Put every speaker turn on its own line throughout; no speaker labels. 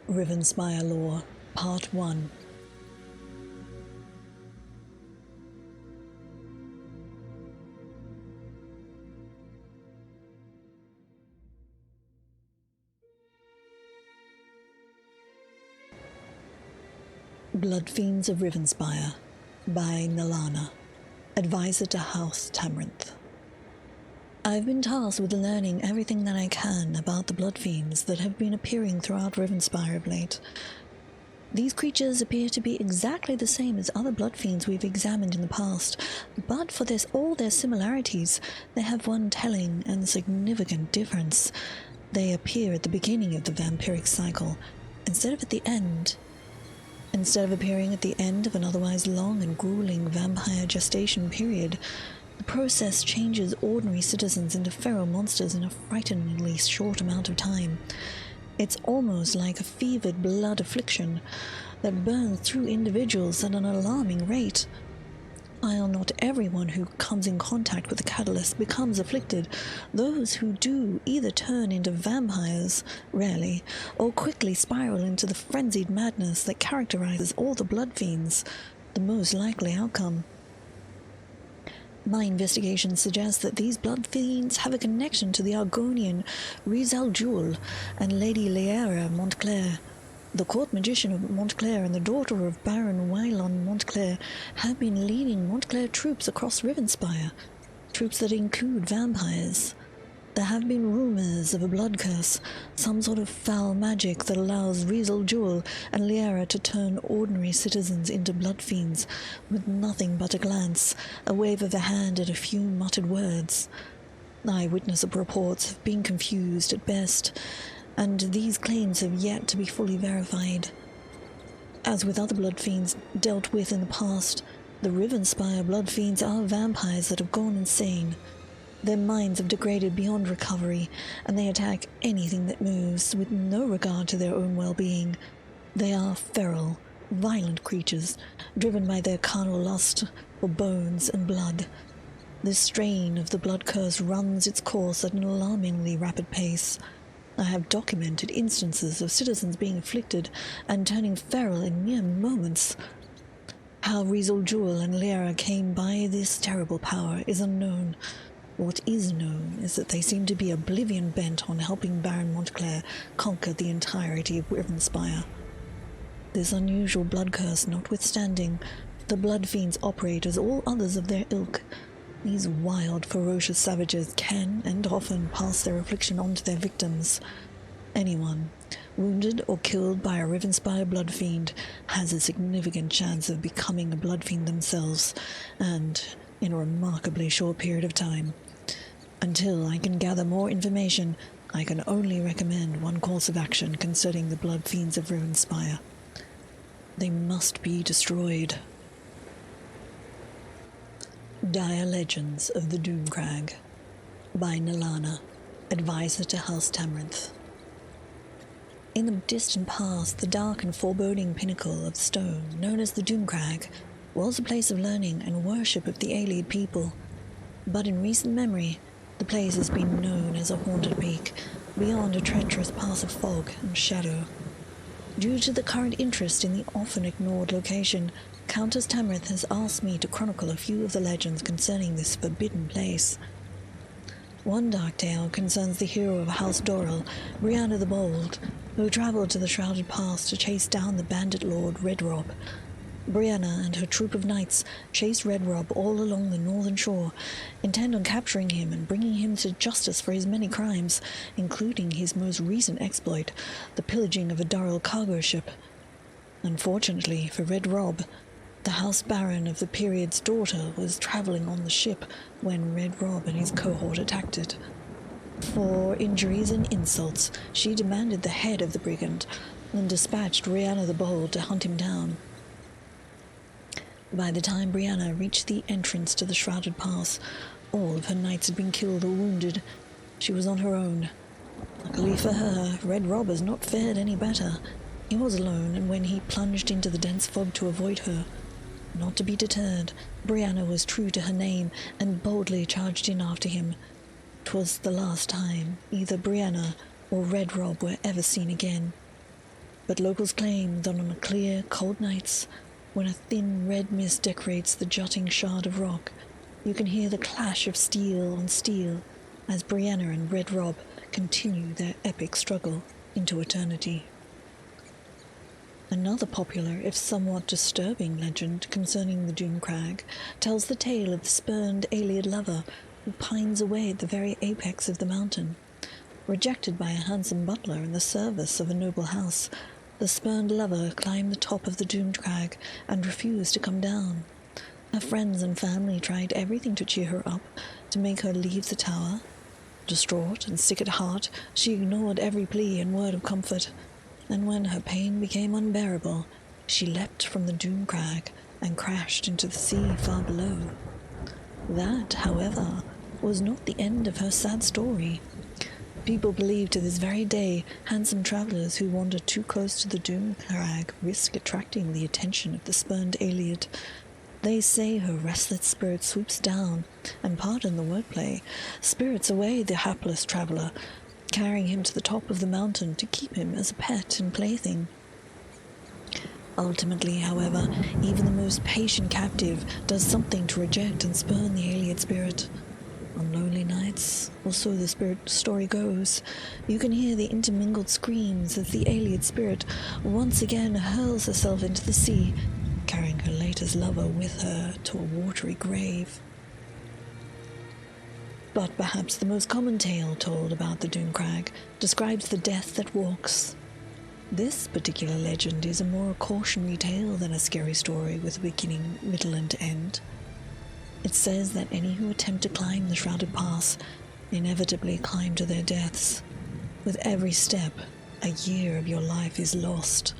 Rivenspire Lore, Part 1. Blood Fiends of Rivenspire by Nalana, Advisor to House Tamrinth. I've been tasked with learning everything that I can about the Blood Fiends that have been appearing throughout Rivenspire of late. These creatures appear to be exactly the same as other Blood Fiends we've examined in the past, but for all their similarities, they have one telling and significant difference. They appear at the beginning of the vampiric cycle, instead of at the end. Instead of appearing at the end of an otherwise long and grueling vampire gestation period, the process changes ordinary citizens into feral monsters in a frighteningly short amount of time. It's almost like a fevered blood affliction that burns through individuals at an alarming rate. While not everyone who comes in contact with the catalyst becomes afflicted, those who do either turn into vampires, rarely, or quickly spiral into the frenzied madness that characterizes all the Blood Fiends, the most likely outcome. My investigation suggests that these Blood Fiends have a connection to the Argonian Rizal and Lady Liera Montclair. The court magician of Montclair and the daughter of Baron Wylon Montclair have been leading Montclair troops across Rivenspire, troops that include vampires. There have been rumors of a blood curse, some sort of foul magic that allows Rizal and Liera to turn ordinary citizens into blood fiends with nothing but a glance, a wave of the hand, and a few muttered words. Eyewitness reports have been confused at best, and these claims have yet to be fully verified. As with other blood fiends dealt with in the past, the Rivenspire blood fiends are vampires that have gone insane. Their minds have degraded beyond recovery, and they attack anything that moves with no regard to their own well-being. They are feral, violent creatures, driven by their carnal lust for bones and blood. This strain of the blood curse runs its course at an alarmingly rapid pace. I have documented instances of citizens being afflicted and turning feral in mere moments. How Rizal and Liera came by this terrible power is unknown. What is known is that they seem to be oblivion bent on helping Baron Montclair conquer the entirety of Rivenspire. This unusual blood curse notwithstanding, the Blood Fiends operate as all others of their ilk. These wild, ferocious savages can and often pass their affliction on to their victims. Anyone wounded or killed by a Rivenspire blood fiend has a significant chance of becoming a blood fiend themselves, and in a remarkably short period of time. Until I can gather more information, I can only recommend one course of action concerning the Blood Fiends of Rivenspire. They must be destroyed. Dire Legends of the Doomcrag by Nalana, Advisor to House Tamrinth. In the distant past, the dark and foreboding pinnacle of stone, known as the Doomcrag, was a place of learning and worship of the Allied people. But in recent memory, the place has been known as a haunted peak, beyond a treacherous pass of fog and shadow. Due to the current interest in the often ignored location, Countess Tamrinth has asked me to chronicle a few of the legends concerning this forbidden place. One dark tale concerns the hero of House Dorrel, Brianna the Bold, who traveled to the Shrouded Pass to chase down the bandit lord Red Rob. Brianna and her troop of knights chase Red Rob all along the northern shore, intent on capturing him and bringing him to justice for his many crimes, including his most recent exploit, the pillaging of a Dorrel cargo ship. Unfortunately for Red Rob, the House Baron of the period's daughter was traveling on the ship when Red Rob and his cohort attacked it. For injuries and insults, she demanded the head of the brigand and dispatched Brianna the Bold to hunt him down. By the time Brianna reached the entrance to the Shrouded Pass, all of her knights had been killed or wounded. She was on her own. Luckily for her, Red Rob has not fared any better. He was alone, and when he plunged into the dense fog to avoid her, not to be deterred, Brianna was true to her name and boldly charged in after him. 'Twas the last time either Brianna or Red Rob were ever seen again. But locals claim that on clear, cold nights, when a thin red mist decorates the jutting shard of rock, you can hear the clash of steel on steel as Brianna and Red Rob continue their epic struggle into eternity. Another popular, if somewhat disturbing, legend concerning the Doom Crag tells the tale of the spurned Ayleid lover who pines away at the very apex of the mountain. Rejected by a handsome butler in the service of a noble house, the spurned lover climbed the top of the doomed crag and refused to come down. Her friends and family tried everything to cheer her up, to make her leave the tower. Distraught and sick at heart, she ignored every plea and word of comfort, and when her pain became unbearable, she leapt from the doomed crag and crashed into the sea far below. That, however, was not the end of her sad story. People believe to this very day handsome travelers who wander too close to the doomed crag risk attracting the attention of the spurned Ayleid. They say her restless spirit swoops down and, pardon the wordplay, spirits away the hapless traveler, carrying him to the top of the mountain to keep him as a pet and plaything. Ultimately, however, even the most patient captive does something to reject and spurn the Ayleid spirit. On lonely nights, or so the spirit story goes, you can hear the intermingled screams as the Ayleid spirit once again hurls herself into the sea, carrying her latest lover with her to a watery grave. But perhaps the most common tale told about the Doom Crag describes the death that walks. This particular legend is a more cautionary tale than a scary story with a beginning, middle, and end. It says that any who attempt to climb the Shrouded Pass inevitably climb to their deaths. With every step, a year of your life is lost.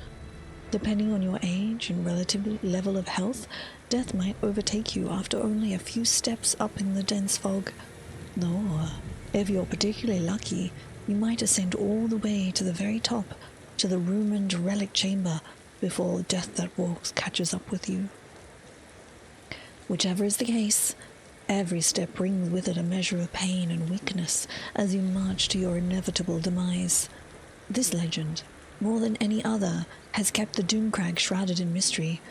Depending on your age and relative level of health, death might overtake you after only a few steps up in the dense fog. Or, if you're particularly lucky, you might ascend all the way to the very top, to the ruined relic chamber, before death that walks catches up with you. Whichever is the case, every step brings with it a measure of pain and weakness as you march to your inevitable demise. This legend, more than any other, has kept the Doom Crag shrouded in mystery,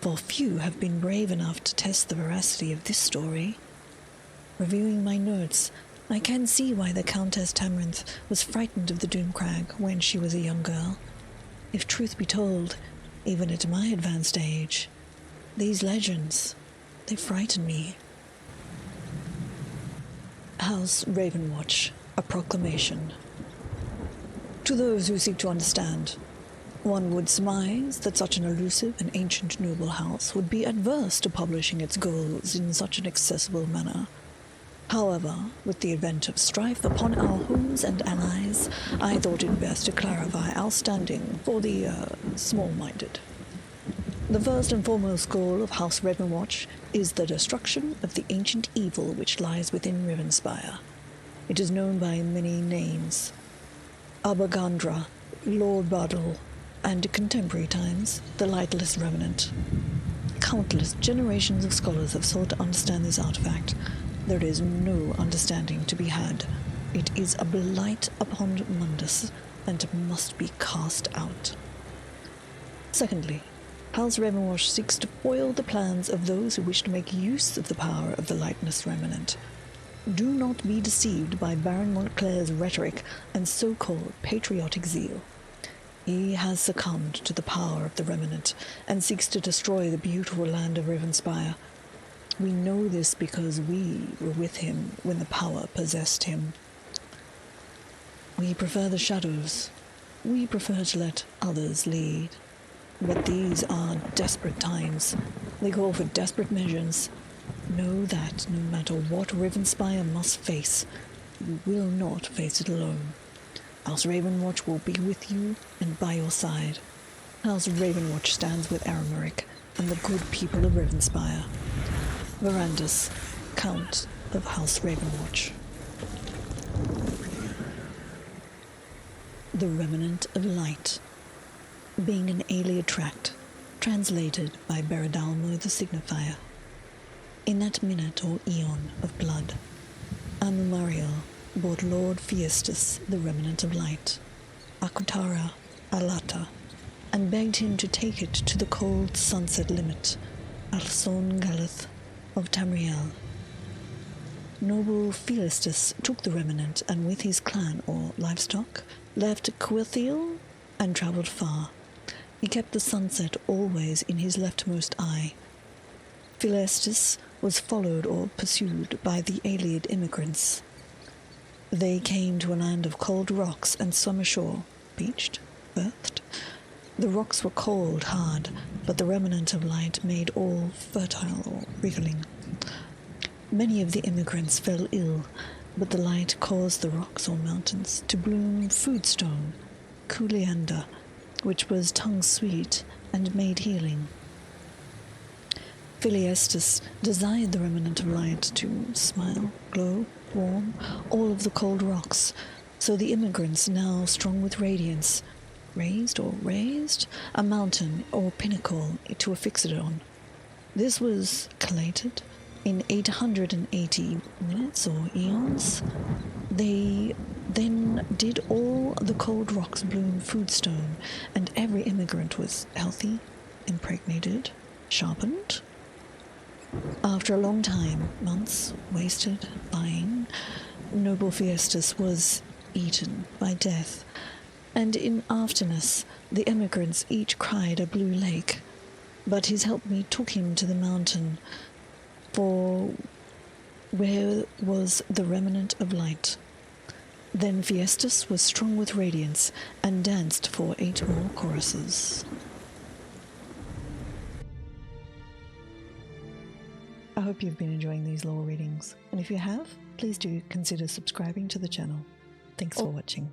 for few have been brave enough to test the veracity of this story. Reviewing my notes, I can see why the Countess Tamrinth was frightened of the Doom Crag when she was a young girl. If truth be told, even at my advanced age, these legends, they frighten me. House Ravenwatch, a proclamation. To those who seek to understand, one would surmise that such an elusive and ancient noble house would be adverse to publishing its goals in such an accessible manner. However, with the advent of strife upon our homes and allies, I thought it best to clarify our standing for the small-minded. The first and foremost goal of House Ravenwatch is the destruction of the ancient evil which lies within Rivenspire. It is known by many names: Abagandra, Lord Badal, and contemporary times, the Lightless Remnant. Countless generations of scholars have sought to understand this artifact. There is no understanding to be had. It is a blight upon Mundus, and must be cast out. Secondly, House Ravenwatch seeks to foil the plans of those who wish to make use of the power of the Lightless Remnant. Do not be deceived by Baron Montclair's rhetoric and so-called patriotic zeal. He has succumbed to the power of the Remnant and seeks to destroy the beautiful land of Rivenspire. We know this because we were with him when the power possessed him. We prefer the shadows. We prefer to let others lead. But these are desperate times. They call for desperate measures. Know that no matter what Rivenspire must face, you will not face it alone. House Ravenwatch will be with you and by your side. House Ravenwatch stands with Aramuric and the good people of Rivenspire. Verandus, Count of House Ravenwatch. The Remnant of Light. Being an Ayleid tract, translated by Beradalmo the Signifier. In that minute or eon of blood, Amumariel brought Lord Fiestus the Remnant of Light, Akutara Alata, and begged him to take it to the cold sunset limit, Alson Galeth of Tamriel. Noble Philistus took the remnant and with his clan or livestock left Quithiel and travelled far. He kept the sunset always in his leftmost eye. Philistus was followed or pursued by the Aeliad immigrants. They came to a land of cold rocks and swam ashore, beached, earthed. The rocks were cold, hard, but the remnant of light made all fertile or wriggling. Many of the immigrants fell ill, but the light caused the rocks or mountains to bloom foodstone, Kuleander, which was tongue-sweet and made healing. Philistus desired the remnant of light to smile, glow, warm all of the cold rocks, so the immigrants, now strong with radiance, raised a mountain or pinnacle to affix it on. This was collated in 880 minutes or eons. They then did all the cold rocks bloom foodstone, and every immigrant was healthy, impregnated, sharpened. After a long time, months wasted, lying, noble Philistus was eaten by death, and in afterness the emigrants each cried a blue lake, but his helpmeet took him to the mountain, for where was the remnant of light. Then Philistus was strong with radiance, and danced for 8 more choruses. I hope you've been enjoying these lore readings, and if you have, please do consider subscribing to the channel. Thanks for watching.